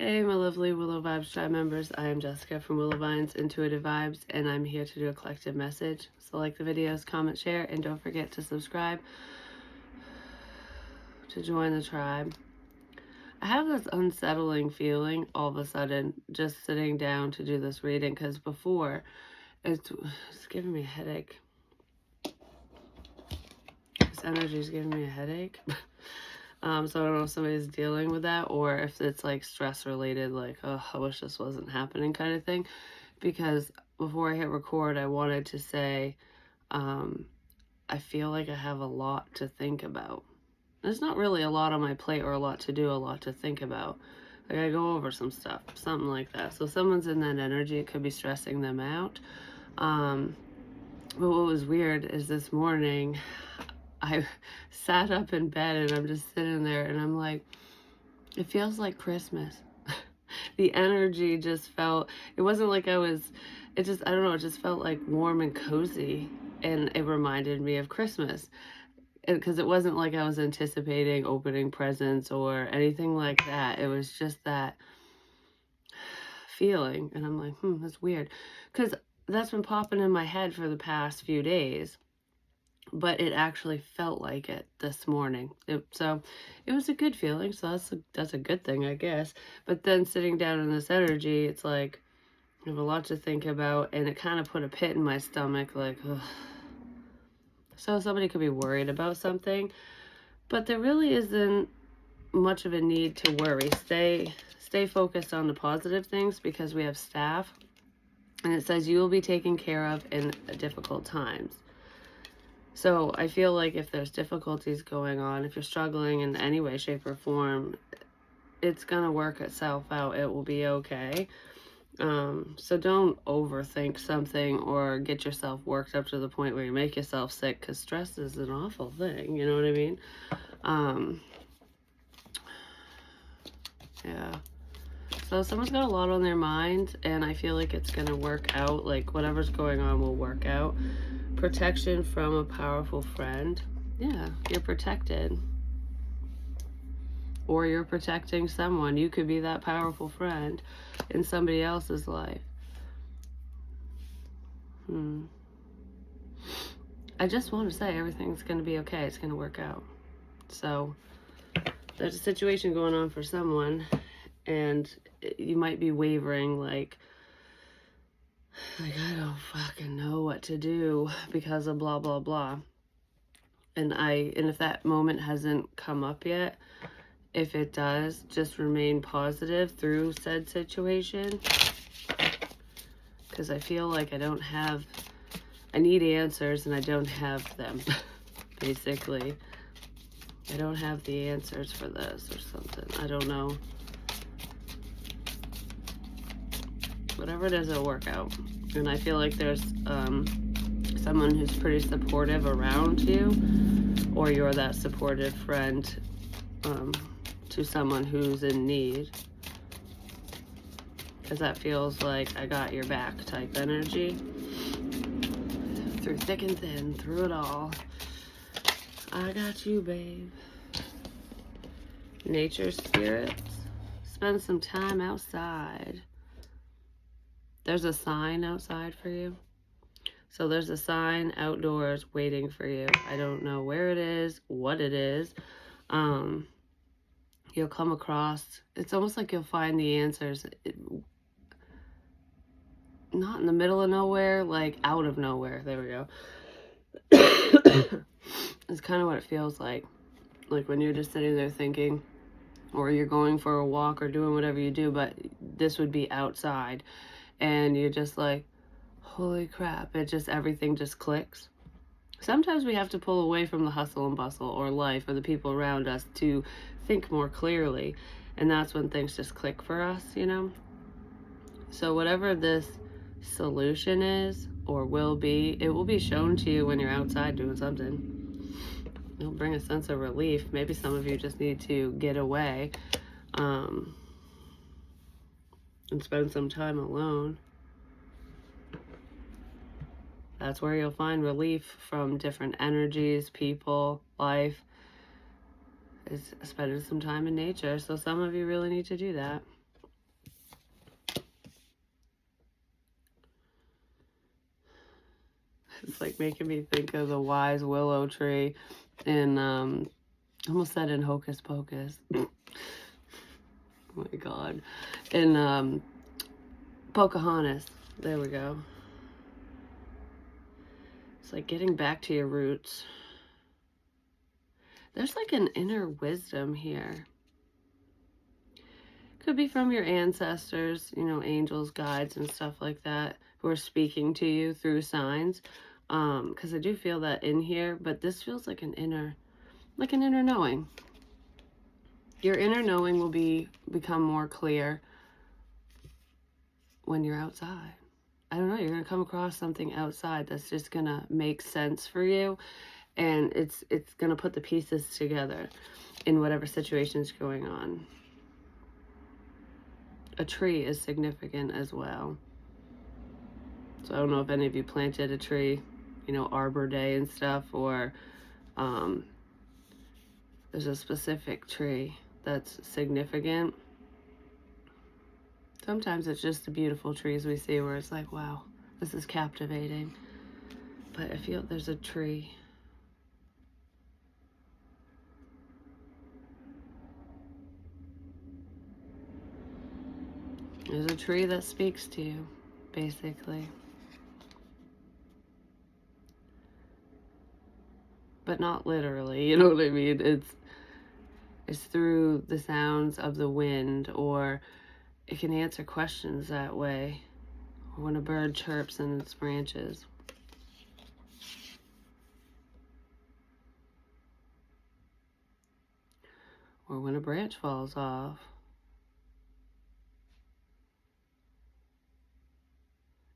Hey, my lovely Willow Vibes tribe members. I am Jessica from Willow Vines Intuitive Vibes, and I'm here to do a collective message. So like the videos, comment, share, and don't forget to subscribe to join the tribe. I have this unsettling feeling all of a sudden just sitting down to do this reading, because before it's giving me a headache. This energy is giving me a headache. So I don't know if somebody's dealing with that or if it's like stress related, like, oh, I wish this wasn't happening kind of thing. Because before I hit record, I wanted to say, I feel like I have a lot to think about. There's not really a lot on my plate or a lot to do, a lot to think about. I gotta go over some stuff, something like that. So someone's in that energy, it could be stressing them out. But what was weird is this morning, I sat up in bed and I'm just sitting there and I'm like, it feels like Christmas. The energy just felt, it wasn't like I don't know, it just felt like warm and cozy, and it reminded me of Christmas. Because it wasn't like I was anticipating opening presents or anything like that. It was just that feeling. And I'm like, that's weird. Because that's been popping in my head for the past few days. But it actually felt like it this morning. So it was a good feeling. So that's a good thing, I guess. But then sitting down in this energy, it's like I have a lot to think about. And it kind of put a pit in my stomach. Like, ugh. So somebody could be worried about something. But there really isn't much of a need to worry. Stay focused on the positive things, because we have staff. And it says you will be taken care of in difficult times. So I feel like if there's difficulties going on, if you're struggling in any way, shape, or form, it's going to work itself out. It will be okay. So don't overthink something or get yourself worked up to the point where you make yourself sick, because stress is an awful thing. You know what I mean? Yeah. So someone's got a lot on their mind, and I feel like it's going to work out. Like whatever's going on will work out. Protection from a powerful friend. Yeah, you're protected. Or you're protecting someone. You could be that powerful friend in somebody else's life. I just want to say everything's going to be okay. It's going to work out. So there's a situation going on for someone, and you might be wavering, like I don't fucking know what to do because of blah blah blah. And if that moment hasn't come up yet, if it does, just remain positive through said situation, because I feel like I need answers and I don't have them. Basically, I don't have the answers for this or something. I don't know. Whatever it is, it'll work out. And I feel like there's someone who's pretty supportive around you, or you're that supportive friend to someone who's in need, because that feels like I got your back type energy. Through thick and thin, through it all, I got you, babe. Nature spirits, spend some time outside. There's a sign outside for you. So there's a sign outdoors waiting for you. I don't know where it is, what it is. You'll come across, it's almost like you'll find the answers. Not in the middle of nowhere, like out of nowhere. There we go. It's kind of what it feels like when you're just sitting there thinking, or you're going for a walk or doing whatever you do, but this would be outside, and you're just like, holy crap, everything just clicks. Sometimes we have to pull away from the hustle and bustle or life or the people around us to think more clearly, and that's when things just click for us, you know? So whatever this solution is or will be, it will be shown to you when you're outside doing something. It'll bring a sense of relief. Maybe some of you just need to get away and spend some time alone. That's where you'll find relief from different energies, people, life, is spending some time in nature. So some of you really need to do that. It's like making me think of the wise willow tree in, I almost said in Hocus Pocus. Oh my God. In Pocahontas. There we go. It's like getting back to your roots. There's like an inner wisdom here. Could be from your ancestors, you know, angels, guides, and stuff like that, who are speaking to you through signs. Because I do feel that in here, but this feels like an inner knowing. Your inner knowing will become more clear when you're outside. I don't know, you're going to come across something outside that's just going to make sense for you, and it's going to put the pieces together in whatever situation's going on. A tree is significant as well. So I don't know if any of you planted a tree, you know, Arbor Day and stuff, or there's a specific tree that's significant. Sometimes it's just the beautiful trees we see where it's like, wow, this is captivating. But I feel there's a tree. There's a tree that speaks to you, basically. But not literally, you know what I mean? It's through the sounds of the wind, or it can answer questions that way, or when a bird chirps in its branches. Or when a branch falls off.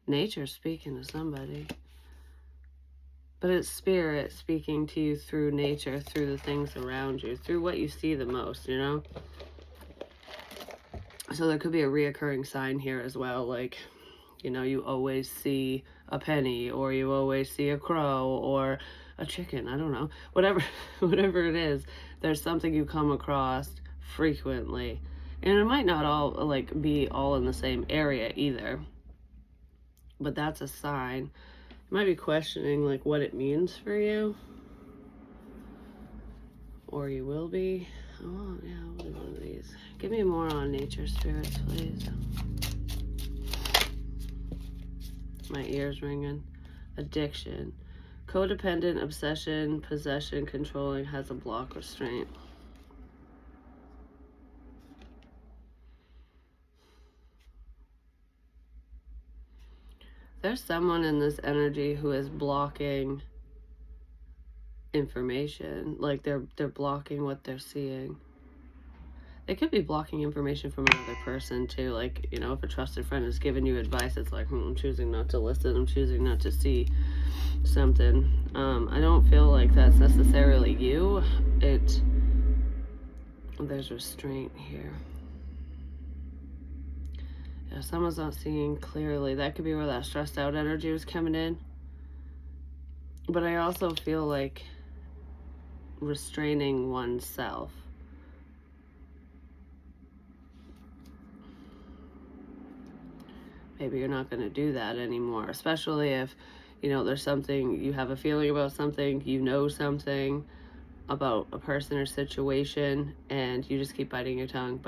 Nature's speaking to somebody. But it's spirit speaking to you through nature, through the things around you, through what you see the most, you know? So there could be a reoccurring sign here as well, like, you know, you always see a penny, or you always see a crow, or a chicken, I don't know. Whatever it is, there's something you come across frequently. And it might not all, like, be all in the same area either. But that's a sign. You might be questioning, like, what it means for you. Or you will be. Oh, yeah, I'll do one of these. Give me more on nature spirits, please. My ears ringing. Addiction. Codependent, obsession, possession, controlling, has a block, restraint. There's someone in this energy who is blocking information. Like they're blocking what they're seeing. They could be blocking information from another person too. Like, you know, if a trusted friend is giving you advice, it's like, I'm choosing not to listen. I'm choosing not to see something. I don't feel like that's necessarily you. There's restraint here. Yeah, someone's not seeing clearly. That could be where that stressed out energy was coming in. But I also feel like restraining oneself. Maybe you're not going to do that anymore, especially if, you know, there's something, you have a feeling about something, you know something about a person or situation, and you just keep biting your tongue,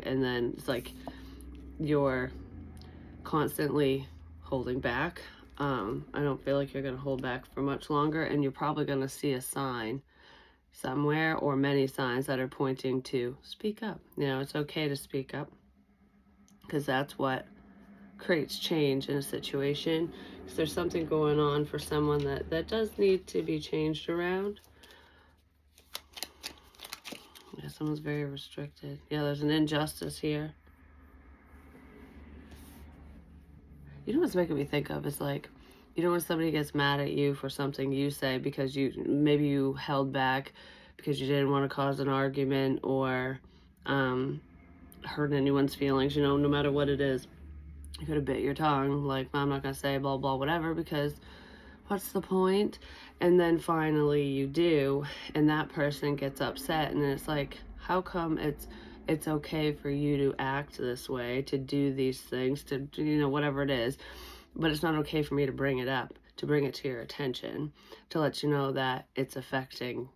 and then it's like you're constantly holding back. I don't feel like you're going to hold back for much longer, and you're probably going to see a sign somewhere, or many signs that are pointing to speak up. You know, it's okay to speak up, because that's what creates change in a situation. If there's something going on for someone that does need to be changed around. Yeah, someone's very restricted. Yeah, there's an injustice here. You know what's making me think of is like, you know when somebody gets mad at you for something you say because maybe you held back because you didn't want to cause an argument, or hurt anyone's feelings, you know, no matter what it is. You could have bit your tongue, like, I'm not going to say blah, blah, whatever, because what's the point? And then finally you do, and that person gets upset, and it's like, how come it's okay for you to act this way, to do these things, to, you know, whatever it is, but it's not okay for me to bring it up? to bring it to your attention, to let you know that it's affecting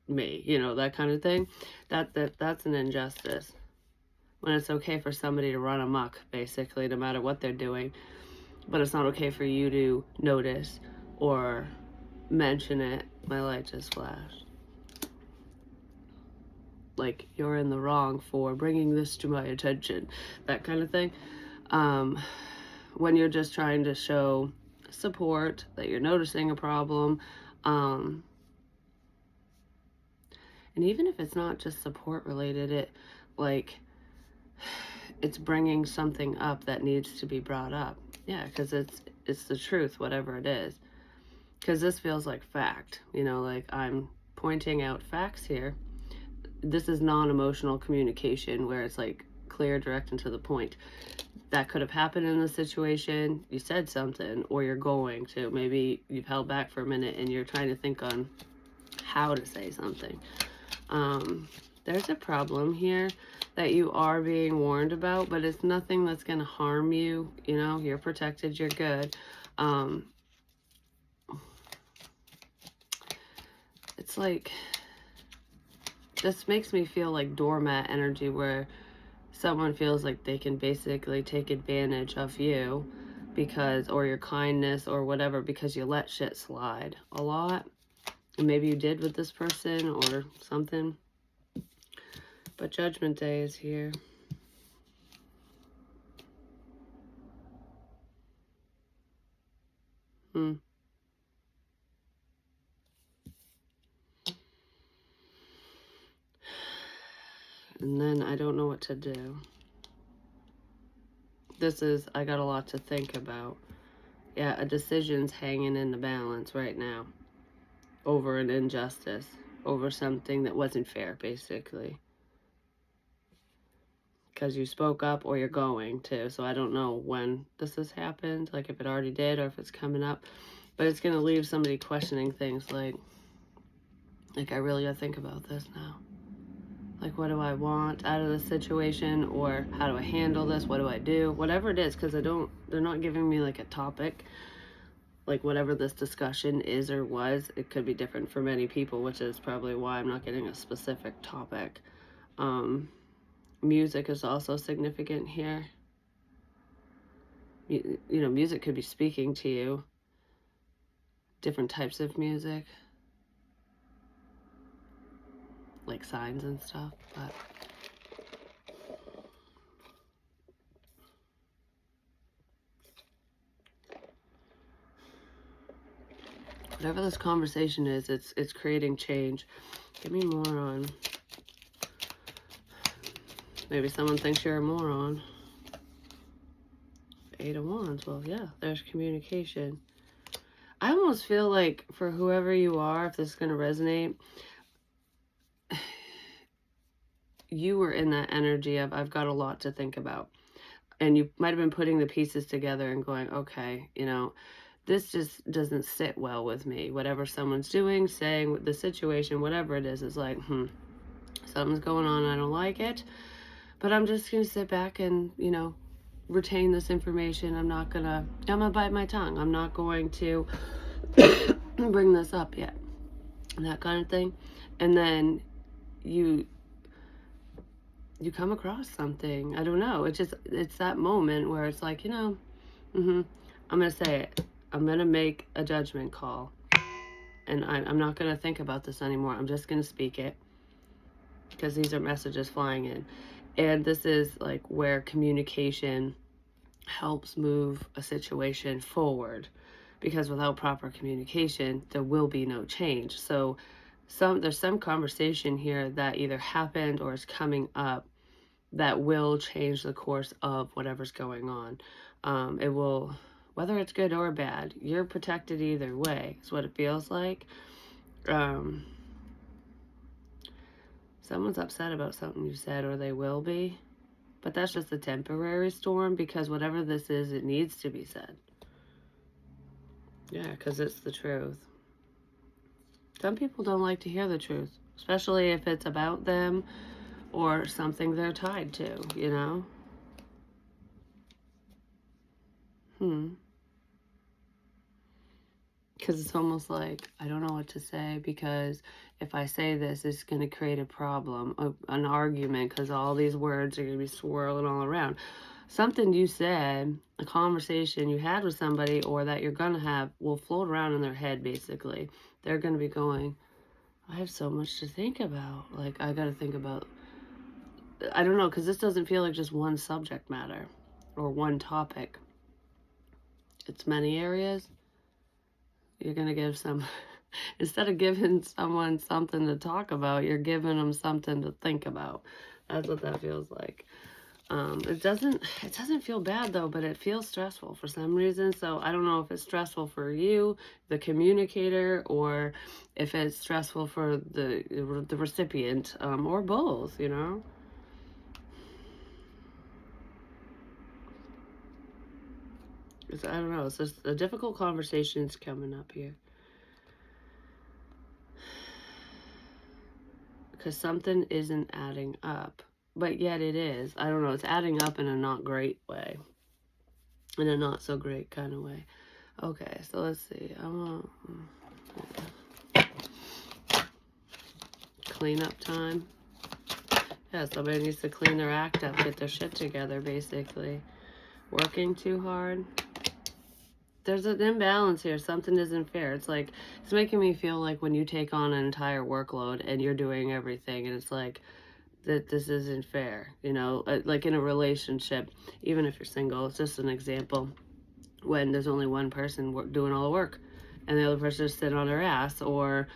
me, that kind of thing. That's an injustice. When it's okay for somebody to run amok, basically, no matter what they're doing, but it's not okay for you to notice or mention it. My light just flashed. Like, you're in the wrong for bringing this to my attention, that kind of thing. When you're just trying to show support, that you're noticing a problem, and even if it's not just support related, it's bringing something up that needs to be brought up. Yeah, because it's the truth, whatever it is. Because this feels like fact, like I'm pointing out facts here. This is non-emotional communication where it's like clear, direct, and to the point. That could have happened in the situation. You said something, or you're going to. Maybe you've held back for a minute and you're trying to think on how to say something. There's a problem here that you are being warned about, but it's nothing that's going to harm you. You're protected, you're good. It's like, this makes me feel like doormat energy, where someone feels like they can basically take advantage of you or your kindness or whatever, because you let shit slide a lot. And maybe you did with this person or something. But Judgment Day is here. And then I don't know what to do. I got a lot to think about. Yeah, a decision's hanging in the balance right now over an injustice, over something that wasn't fair, basically. Because you spoke up, or you're going to. So I don't know when this has happened, like if it already did or if it's coming up. But it's going to leave somebody questioning things like I really got to think about this now. Like, what do I want out of this situation? Or how do I handle this? What do I do? Whatever it is, because they're not giving me like a topic. Like, whatever this discussion is or was, it could be different for many people, which is probably why I'm not getting a specific topic. Music is also significant here. Music could be speaking to you. Different types of music. Like signs and stuff, but whatever this conversation is, it's creating change. Give me more on. Maybe someone thinks you're a moron. 8 of Wands. Well, yeah, there's communication. I almost feel like for whoever you are, if this is going to resonate, you were in that energy of, I've got a lot to think about. And you might have been putting the pieces together and going, okay, this just doesn't sit well with me. Whatever someone's doing, saying, the situation, whatever it is like, something's going on. I don't like it. But I'm just going to sit back and, retain this information. I'm going to bite my tongue. I'm not going to bring this up yet. That kind of thing. And then you come across something. I don't know. It's that moment where it's like, I'm going to say it. I'm going to make a judgment call. And I'm not going to think about this anymore. I'm just going to speak it. Because these are messages flying in. And this is like where communication helps move a situation forward. Because without proper communication, there will be no change. So there's some conversation here that either happened or is coming up that will change the course of whatever's going on. It will, whether it's good or bad, you're protected either way, is what it feels like. Someone's upset about something you said, or they will be. But that's just a temporary storm, because whatever this is, it needs to be said. Yeah, because it's the truth. Some people don't like to hear the truth, especially if it's about them or something they're tied to, because it's almost like I don't know what to say, because if I say this, it's going to create a problem, an argument, because all these words are going to be swirling all around. Something you said, a conversation you had with somebody, or that you're going to have, will float around in their head, basically. They're going to be going, I have so much to think about. Like, I got to think about, I don't know, because this doesn't feel like just one subject matter or one topic. It's many areas. You're going to give some, instead of giving someone something to talk about, you're giving them something to think about. That's what that feels like. It doesn't feel bad though, but it feels stressful for some reason. So I don't know if it's stressful for you, the communicator, or if it's stressful for the recipient, or both, you know? I don't know. It's just a difficult conversation's coming up here. Because something isn't adding up. But yet it is. I don't know. It's adding up in a not great way. In a not so great kind of way. Okay, so let's see. I want cleanup time. Yeah, somebody needs to clean their act up, get their shit together, basically. Working too hard. There's an imbalance here. Something isn't fair. It's like, it's making me feel like when you take on an entire workload and you're doing everything, and it's like, that this isn't fair, you know, like in a relationship, even if you're single, it's just an example, when there's only one person doing all the work and the other person just sitting on their ass, or,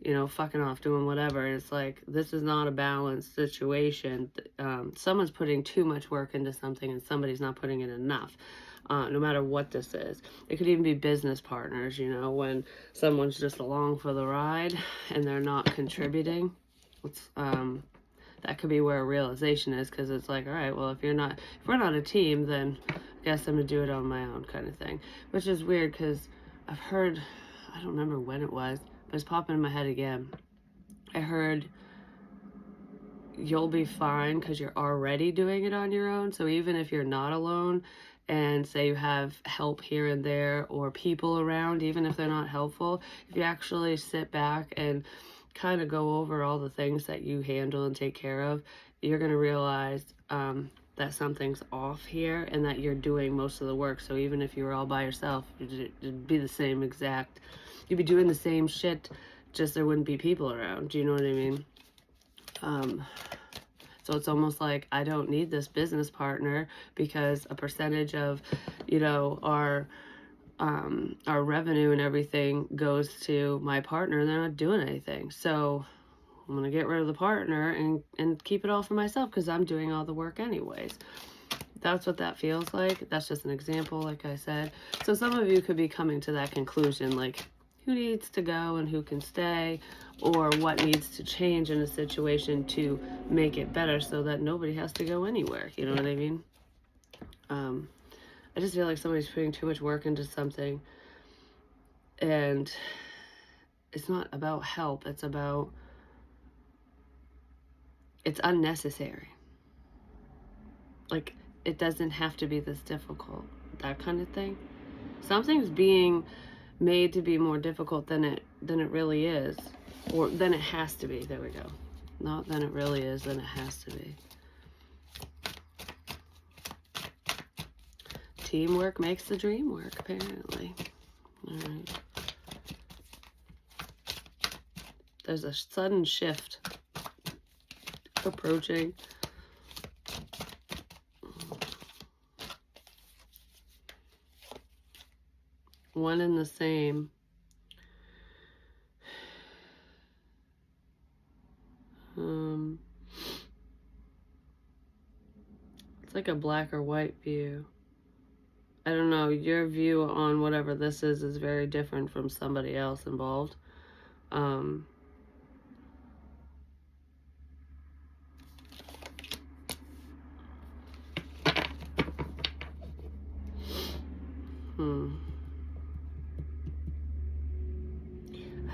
you know, fucking off doing whatever. And it's like, this is not a balanced situation. Someone's putting too much work into something and somebody's not putting in enough. No matter what this is. It could even be business partners, you know, when someone's just along for the ride and they're not contributing. It's, that could be where a realization is, because it's like, all right, well, if we're not a team, then I guess I'm gonna do it on my own, kind of thing. Which is weird, because I've heard, I don't remember when it was, but it's popping in my head again. I heard you'll be fine because you're already doing it on your own. So even if you're not alone, and say you have help here and there, or people around, even if they're not helpful, if you actually sit back and kind of go over all the things that you handle and take care of, you're going to realize that something's off here, and that you're doing most of the work. So even if you were all by yourself, it'd be the same exact, you'd be doing the same shit, just there wouldn't be people around. Do you know what I mean? So it's almost like, I don't need this business partner, because a percentage of, you know, our revenue and everything goes to my partner, and they're not doing anything. So I'm going to get rid of the partner and keep it all for myself, because I'm doing all the work anyways. That's what that feels like. That's just an example, like I said. So some of you could be coming to that conclusion, like, who needs to go and who can stay, or what needs to change in a situation to make it better so that nobody has to go anywhere. You know what I mean? I just feel like somebody's putting too much work into something, and it's not about help. It's unnecessary. Like, it doesn't have to be this difficult, that kind of thing. Something's being made to be more difficult than it really is, or than it has to be. There we go. Not than it really is, than it has to be. Teamwork makes the dream work, apparently. All right. There's a sudden shift approaching. One and the same. It's like a black or white view. I don't know, your view on whatever this is very different from somebody else involved. I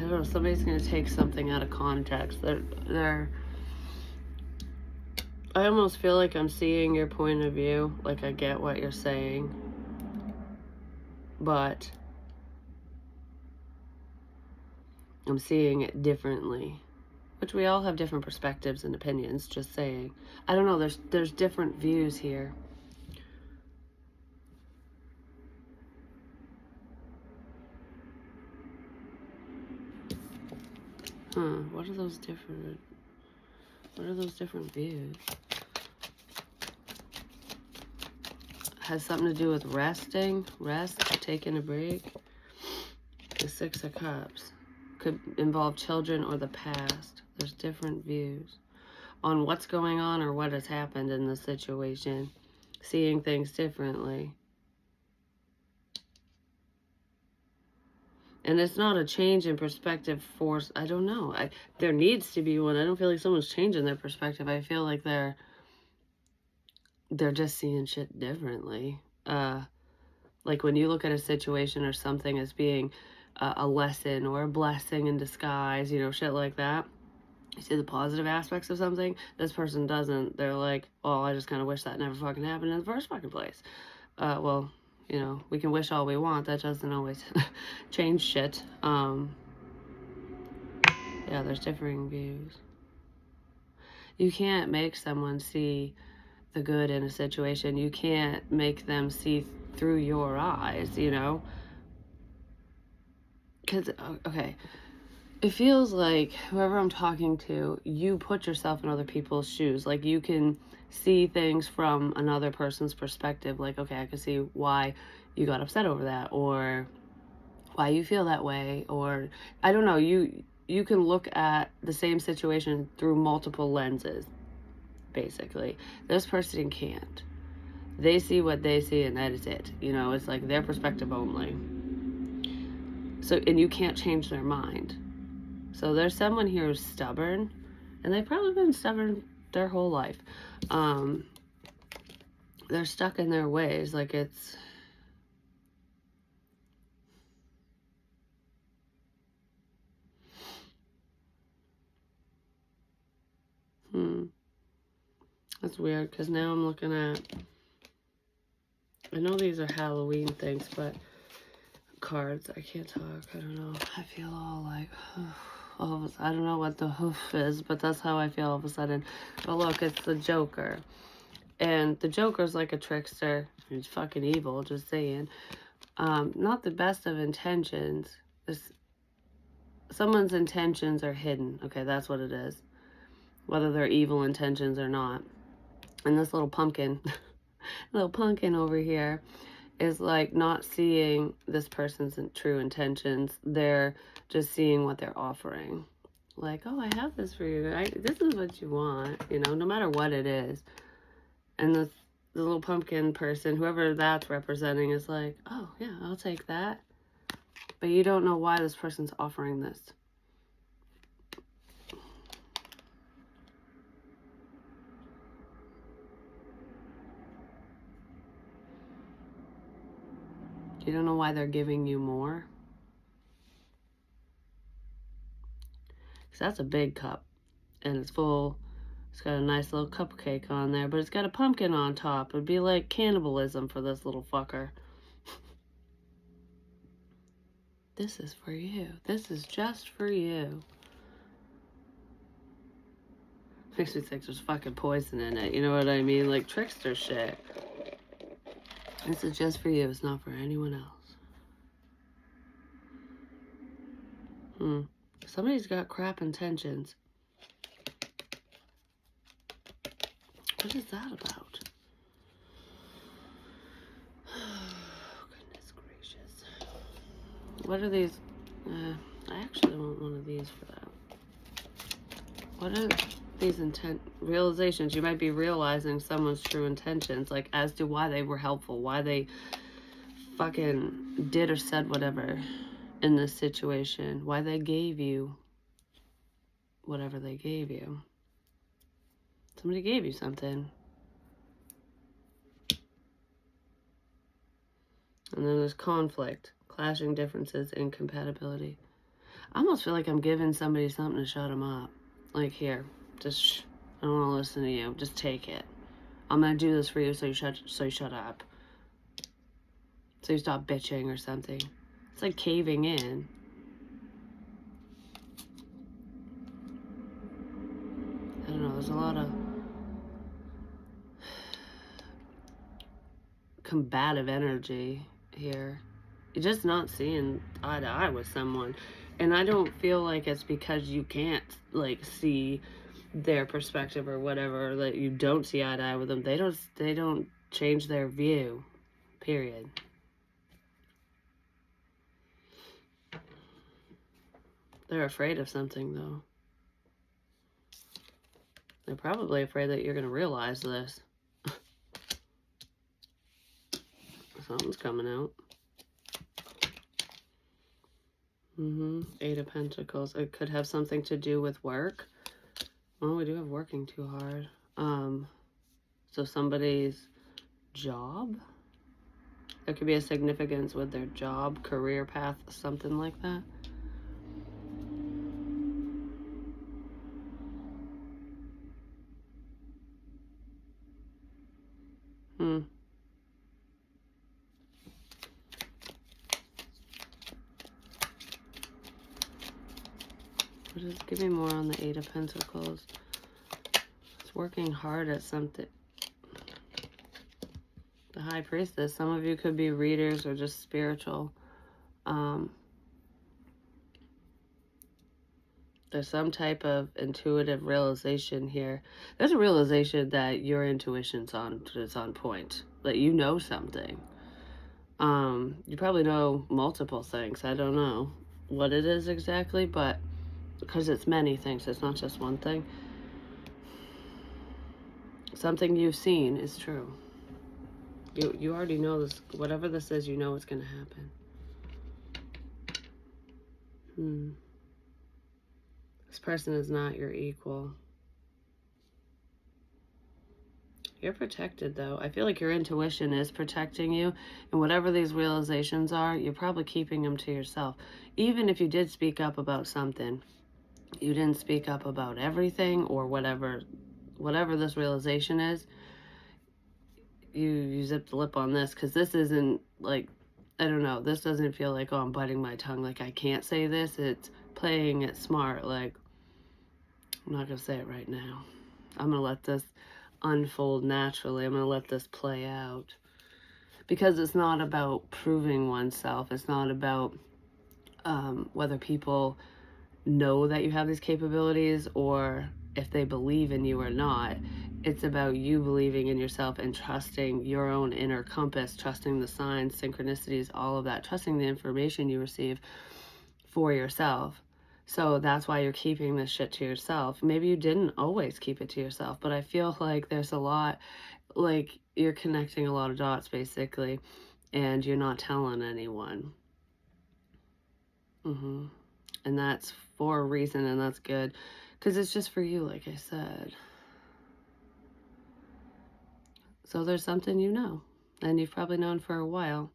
don't know, somebody's going to take something out of context. I almost feel like I'm seeing your point of view. Like, I get what you're saying. But I'm seeing it differently, which we all have different perspectives and opinions, just saying. I don't know, there's different views here. What are those different views? Has something to do with resting, taking a break. The Six of Cups could involve children or the past. There's different views on what's going on or what has happened in the situation. Seeing things differently. And it's not a change in perspective for, I don't know. There needs to be one. I don't feel like someone's changing their perspective. I feel like they're just seeing shit differently. Like when you look at a situation or something as being a lesson or a blessing in disguise, you know, shit like that. You see the positive aspects of something. This person doesn't. They're like, oh, I just kind of wish that never fucking happened in the first fucking place. Well, you know, we can wish all we want. That doesn't always change shit. Yeah, there's differing views. You can't make someone see the good in a situation. You can't make them see through your eyes, you know? Because, okay, it feels like whoever I'm talking to, you put yourself in other people's shoes. Like, you can see things from another person's perspective. Like, okay, I can see why you got upset over that, or why you feel that way, or I don't know. You can look at the same situation through multiple lenses, basically. This person can't. They see what they see, and that is it. You know, it's like their perspective only. So, and you can't change their mind. So there's someone here who's stubborn, and they've probably been stubborn their whole life. They're stuck in their ways. Like it's... That's weird, because now I'm looking at... I know these are Halloween things, but... Cards. I can't talk. I don't know. I feel all like... I don't know what the hoof is, but that's how I feel all of a sudden. But look, it's the Joker. And the Joker's like a trickster. He's fucking evil, just saying. Not the best of intentions. Someone's intentions are hidden. Okay, that's what it is. Whether they're evil intentions or not. And this little pumpkin over here is like not seeing this person's true intentions. They're just seeing what they're offering. Like, oh, I have this for you. This is what you want, you know, no matter what it is. And the little pumpkin person, whoever that's representing, is like, oh, yeah, I'll take that. But you don't know why this person's offering this. You don't know why they're giving you more. Because that's a big cup. And it's full. It's got a nice little cupcake on there. But it's got a pumpkin on top. It'd be like cannibalism for this little fucker. This is for you. This is just for you. Makes me think there's fucking poison in it. You know what I mean? Like trickster shit. This is just for you. It's not for anyone else. Somebody's got crap intentions. What is that about? Oh, goodness gracious. What are these? I actually want one of these for that. What are these realizations? You might be realizing someone's true intentions, like as to why they were helpful, why they fucking did or said whatever in this situation, why they gave you whatever they gave you. Somebody gave you something. And then there's conflict, clashing differences, incompatibility. I almost feel like I'm giving somebody something to shut them up. Like, here, just, I don't want to listen to you. Just take it. I'm going to do this for you so you shut up. So you stop bitching or something. It's like caving in. lot of combative energy here. You're just not seeing eye to eye with someone. And I don't feel like it's because you can't, like, see their perspective or whatever, that you don't see eye to eye with them. They don't change their view. Period. They're afraid of something, though. They're probably afraid that you're going to realize this. Something's coming out. Eight of Pentacles. It could have something to do with work. Well, we do have working too hard. So somebody's job. There could be a significance with their job, career path, something like that. Give me more on the Eight of Pentacles. It's working hard at something. The High Priestess. Some of you could be readers or just spiritual. There's some type of intuitive realization here. There's a realization that your intuition's on point. That you know something. You probably know multiple things. I don't know what it is exactly, but because it's many things, it's not just one thing. Something you've seen is true. You already know this. Whatever this is, you know it's going to happen. This person is not your equal. You're protected, though. I feel like your intuition is protecting you. And whatever these realizations are, you're probably keeping them to yourself. Even if you did speak up about something, you didn't speak up about everything or whatever this realization is. You zip the lip on this, because this isn't like, I don't know, this doesn't feel like, oh, I'm biting my tongue, like I can't say this. It's playing it smart, like, I'm not going to say it right now. I'm going to let this unfold naturally. I'm going to let this play out. Because it's not about proving oneself. It's not about whether people know that you have these capabilities or if they believe in you or not. It's about you believing in yourself and trusting your own inner compass, trusting the signs, synchronicities, all of that, trusting the information you receive for yourself. So that's why you're keeping this shit to yourself. Maybe you didn't always keep it to yourself, but I feel like there's a lot, like you're connecting a lot of dots basically, and you're not telling anyone. And that's for a reason, and that's good, because it's just for you, like I said. So there's something you know, and you've probably known for a while.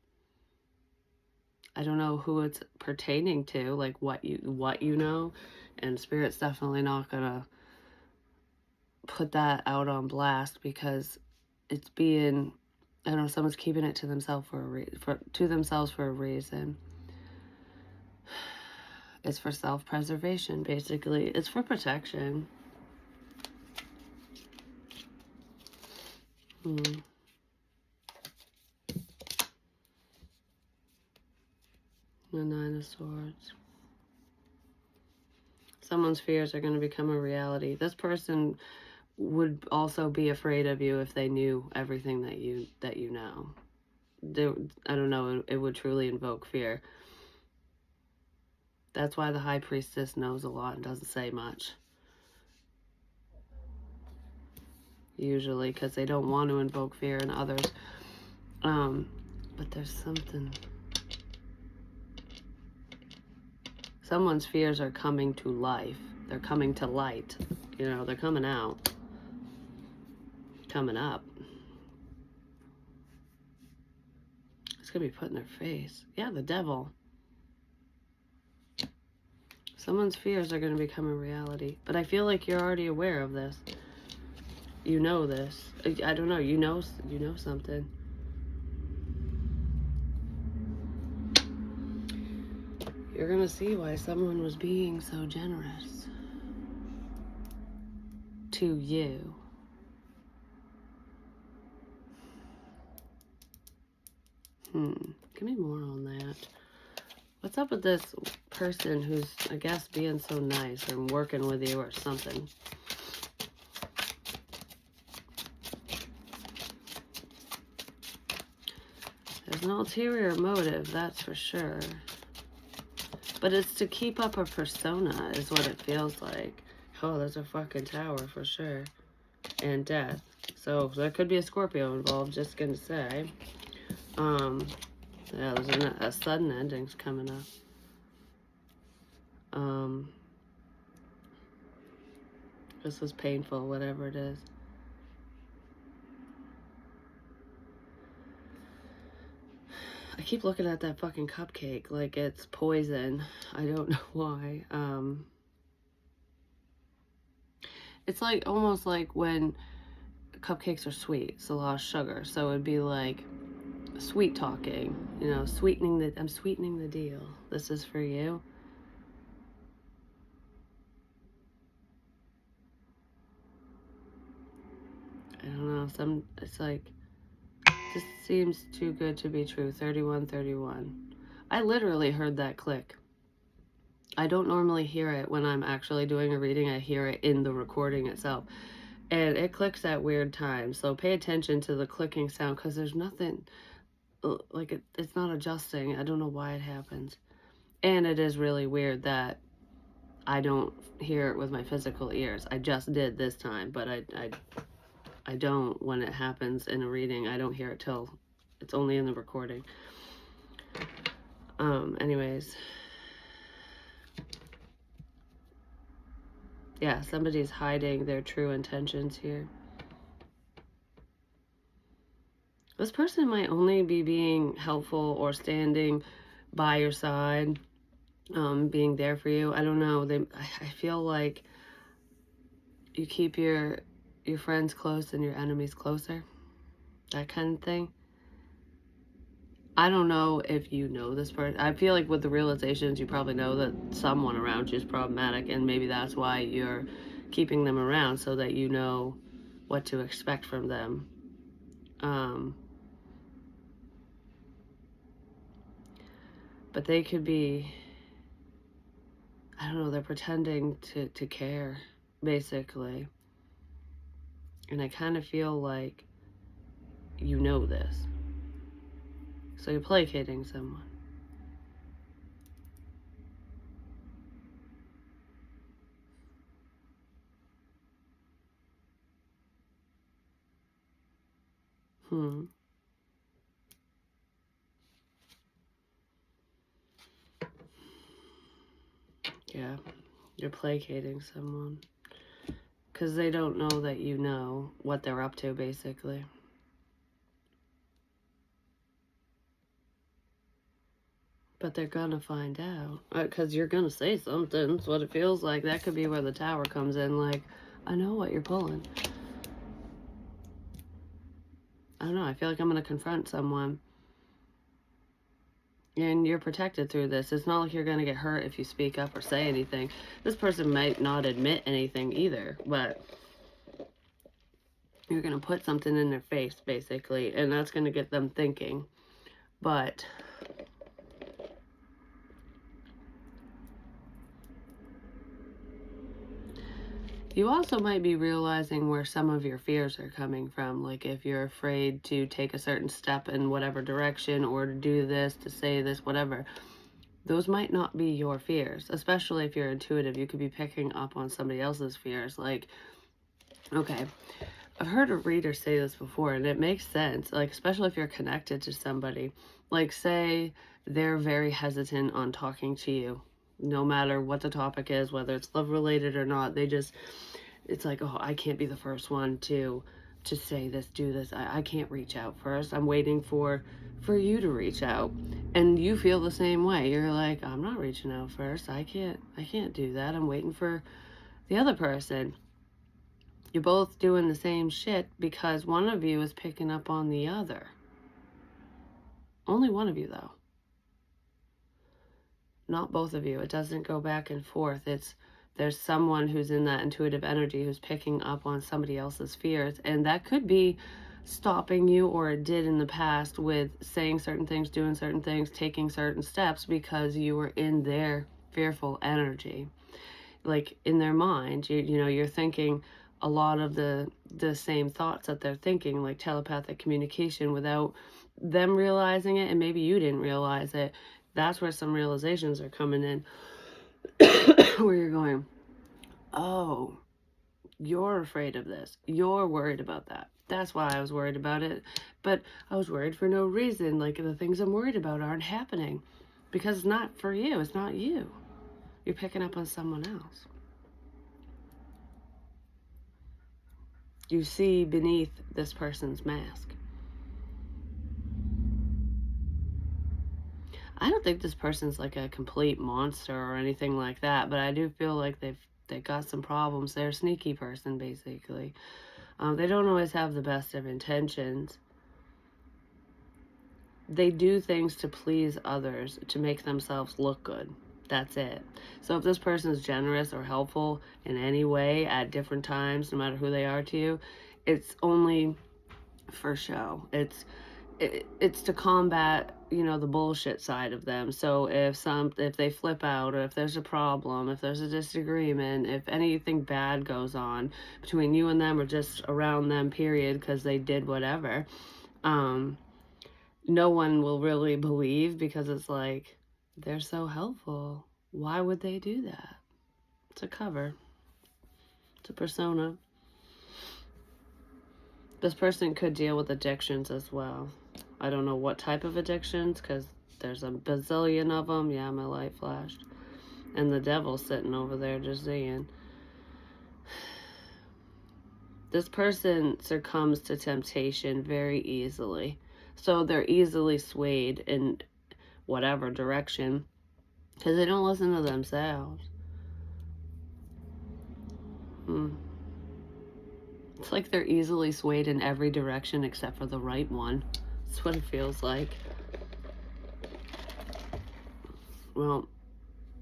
I don't know who it's pertaining to, like what you know, and Spirit's definitely not gonna put that out on blast, because it's being, I don't know, someone's keeping it to themselves for a reason. It's for self-preservation, basically. It's for protection. The Nine of Swords. Someone's fears are going to become a reality. This person would also be afraid of you if they knew everything that you know. I don't know, it would truly invoke fear. That's why the High Priestess knows a lot and doesn't say much. Usually, because they don't want to invoke fear in others. But there's something. Someone's fears are coming to life. They're coming to light. You know, they're coming out. Coming up. It's going to be put in their face. Yeah, the Devil. Someone's fears are going to become a reality. But I feel like you're already aware of this. You know this. I don't know. You know something. You're going to see why someone was being so generous. to you. Give me more on that. What's up with this person who's, I guess, being so nice or working with you or something? There's an ulterior motive, that's for sure. But it's to keep up a persona is what it feels like. Oh, there's a fucking tower for sure. And death. So there could be a Scorpio involved, just gonna say. Yeah, there's a sudden ending's coming up. This is painful, whatever it is. I keep looking at that fucking cupcake like it's poison. I don't know why. It's like almost like when cupcakes are sweet. It's a lot of sugar. So it'd be like sweet talking, you know, I'm sweetening the deal. This is for you. I don't know. It's like, this seems too good to be true. 3131. I literally heard that click. I don't normally hear it when I'm actually doing a reading. I hear it in the recording itself. And it clicks at weird times. So pay attention to the clicking sound because there's nothing, like it's not adjusting. I don't know why it happens. And it is really weird that I don't hear it with my physical ears. I just did this time, but I don't when it happens in a reading. I don't hear it till it's only in the recording. Anyways. Yeah, somebody's hiding their true intentions here. This person might only be being helpful or standing by your side, being there for you. I don't know. I feel like you keep your friends close and your enemies closer. That kind of thing. I don't know if you know this person. I feel like with the realizations, you probably know that someone around you is problematic, and maybe that's why you're keeping them around so that you know what to expect from them. But they could be, I don't know, they're pretending to care, basically. And I kind of feel like you know this. So you're placating someone. Yeah, you're placating someone. Because they don't know that you know what they're up to, basically. But they're gonna find out. Because you're gonna say something. That's what it feels like. That could be where the tower comes in. Like, I know what you're pulling. I don't know. I feel like I'm gonna confront someone. And you're protected through this. It's not like you're going to get hurt if you speak up or say anything. This person might not admit anything either, but you're going to put something in their face, basically, and that's going to get them thinking. But you also might be realizing where some of your fears are coming from. Like if you're afraid to take a certain step in whatever direction or to do this, to say this, whatever. Those might not be your fears, especially if you're intuitive. You could be picking up on somebody else's fears. Like, okay, I've heard a reader say this before, and it makes sense. Like, especially if you're connected to somebody. Like, say they're very hesitant on talking to you, no matter what the topic is, whether it's love related or not. It's like, oh, I can't be the first one to say this, do this. I can't reach out first. I'm waiting for you to reach out. And you feel the same way. You're like, I'm not reaching out first. I can't do that. I'm waiting for the other person. You're both doing the same shit because one of you is picking up on the other. Only one of you, though. Not both of you. It doesn't go back and forth. It's There's someone who's in that intuitive energy who's picking up on somebody else's fears, and that could be stopping you, or it did in the past, with saying certain things, doing certain things, taking certain steps because you were in their fearful energy. Like in their mind, you know, you're thinking a lot of the same thoughts that they're thinking, like telepathic communication, without them realizing it, and maybe you didn't realize it. That's where some realizations are coming in, where you're going, oh, you're afraid of this, you're worried about that, that's why I was worried about it, but I was worried for no reason. Like, the things I'm worried about aren't happening because it's not for you, it's not you, you're picking up on someone else. You see beneath this person's mask. I don't think this person's like a complete monster or anything like that, but I do feel like they got some problems. They're a sneaky person, basically. They don't always have the best of intentions. They do things to please others, to make themselves look good. That's it. So if this person is generous or helpful in any way at different times, no matter who they are to you, it's only for show. It's to combat, you know, the bullshit side of them. So if they flip out, or if there's a problem, if there's a disagreement, if anything bad goes on between you and them, or just around them, period, because they did whatever, no one will really believe, because it's like, they're so helpful, why would they do that? It's a cover, it's a persona. This person could deal with addictions as well. I don't know what type of addictions, because there's a bazillion of them. Yeah, my light flashed. And the devil's sitting over there just saying. This person succumbs to temptation very easily. So they're easily swayed in whatever direction, because they don't listen to themselves. It's like they're easily swayed in every direction except for the right one. That's what it feels like. Well,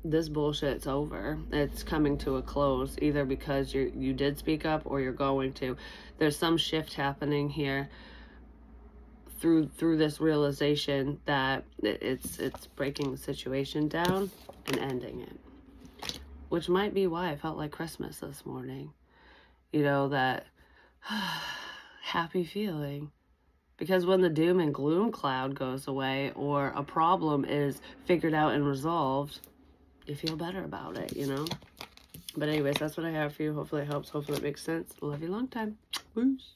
this bullshit's over. It's coming to a close, either because you did speak up, or you're going to. There's some shift happening here through this realization that it's breaking the situation down and ending it. Which might be why I felt like Christmas this morning. You know, that happy feeling. Because when the doom and gloom cloud goes away, or a problem is figured out and resolved, you feel better about it, you know? But anyways, that's what I have for you. Hopefully it helps. Hopefully it makes sense. Love you long time. Peace.